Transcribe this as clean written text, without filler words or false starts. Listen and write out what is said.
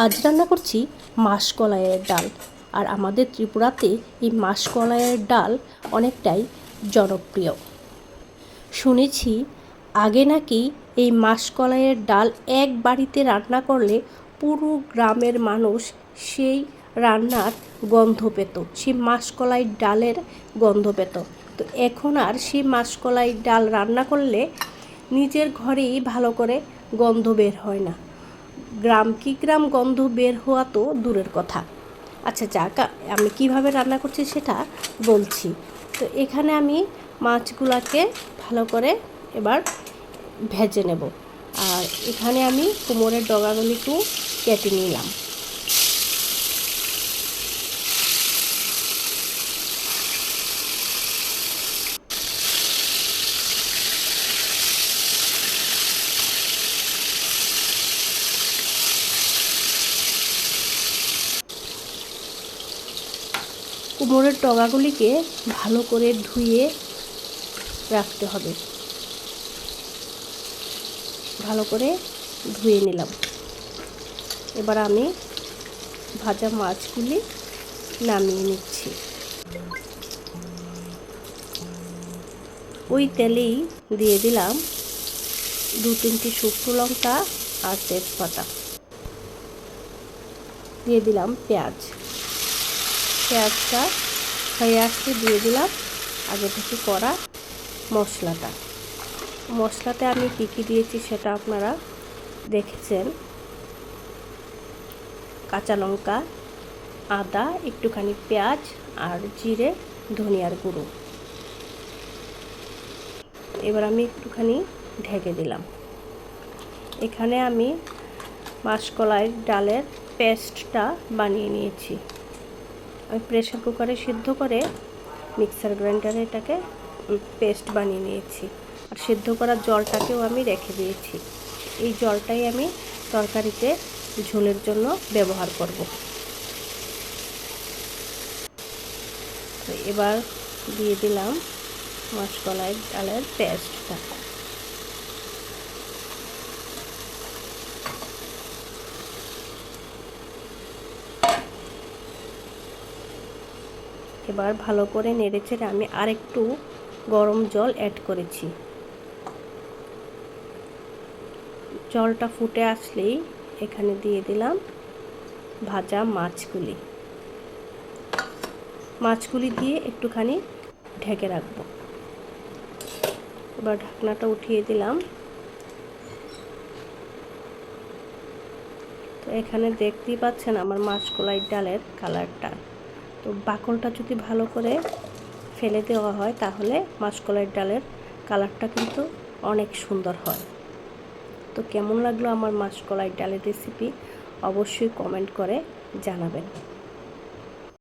আজ রান্না করছি মাসকলাইয়ের ডাল। আর আমাদের ত্রিপুরাতে এই মাসকলাইয়ের ডাল অনেকটাই জনপ্রিয়। শুনেছি আগে নাকি এই মাসকলাইয়ের ডাল এক বাড়িতে রান্না করলে পুরো গ্রামের মানুষ সেই রান্নার গন্ধ পেত, সেই মাসকলাই ডালের গন্ধ পেত। তো এখন আর সেই মাসকলাই ডাল রান্না করলে নিজের ঘরেই ভালো করে গন্ধ বের হয় না। গ্রাম কি গ্রাম, গন্ধ বের হওয়া তো দূরের কথা। আচ্ছা যাক, আমি কিভাবে রান্না করছি সেটা বলছি। তো এখানে আমি মাছগুলোকে ভালো করে এবার ভেজে নেব। আর এখানে আমি কোমরের ডগাগুলো একটু কেটে নিলাম। কোমরের ডগাগুলিকে ভালো করে ধুয়ে রাখতে হবে। ভালো করে ধুয়ে নিলাম। এবার আমি ভাজা মাছগুলি নামিয়ে নিচ্ছি। ওই তেলেই দিয়ে দিলাম 2-3টি শুকনো লঙ্কা আর তেজপাতা। দিয়ে দিলাম পেঁয়াজটা হয়ে আসতে দিয়ে দিলাম আগে থেকে করা মশলাতে আমি কী কী দিয়েছি সেটা আপনারা দেখেছেন। কাঁচা লঙ্কা, আদা, একটুখানি পেঁয়াজ আর জিরে, ধনিয়ার গুঁড়ো। এবার আমি একটুখানি ঢেকে দিলাম। এখানে আমি মাসকলাই ডালের পেস্টটা বানিয়ে নিয়েছি। আমি প্রেসার কুকারে সিদ্ধ করে মিক্সার গ্রাইন্ডারে এটাকে পেস্ট বানিয়ে নিয়েছি। আর সিদ্ধ করার জলটাকেও আমি রেখে দিয়েছি। এই জলটাই আমি তরকারিতে ঝোলের জন্য ব্যবহার করব। তো এবার দিয়ে দিলাম মাসকলাই ডালের পেস্টটা। এবার ভালো করে নেড়েচেড়ে আমি আরেকটু গরম জল অ্যাড করেছি। জলটা ফুটে আসলেই এখানে দিয়ে দিলাম ভাজা মাছগুলি দিয়ে একটুখানি ঢেকে রাখবো। এবার ঢাকনাটা উঠিয়ে দিলাম। তো এখানে দেখতেই পাচ্ছেন আমার মাসকলাই ডালের কালারটা। তো বাকলটা যদি ভালো করে ফেলে দেওয়া হয় তাহলে মাসকলাই ডালের কালারটা কিন্তু অনেক সুন্দর হয়। তো কেমন লাগলো আমার মাসকলাই ডালের রেসিপি অবশ্যই কমেন্ট করে জানাবেন।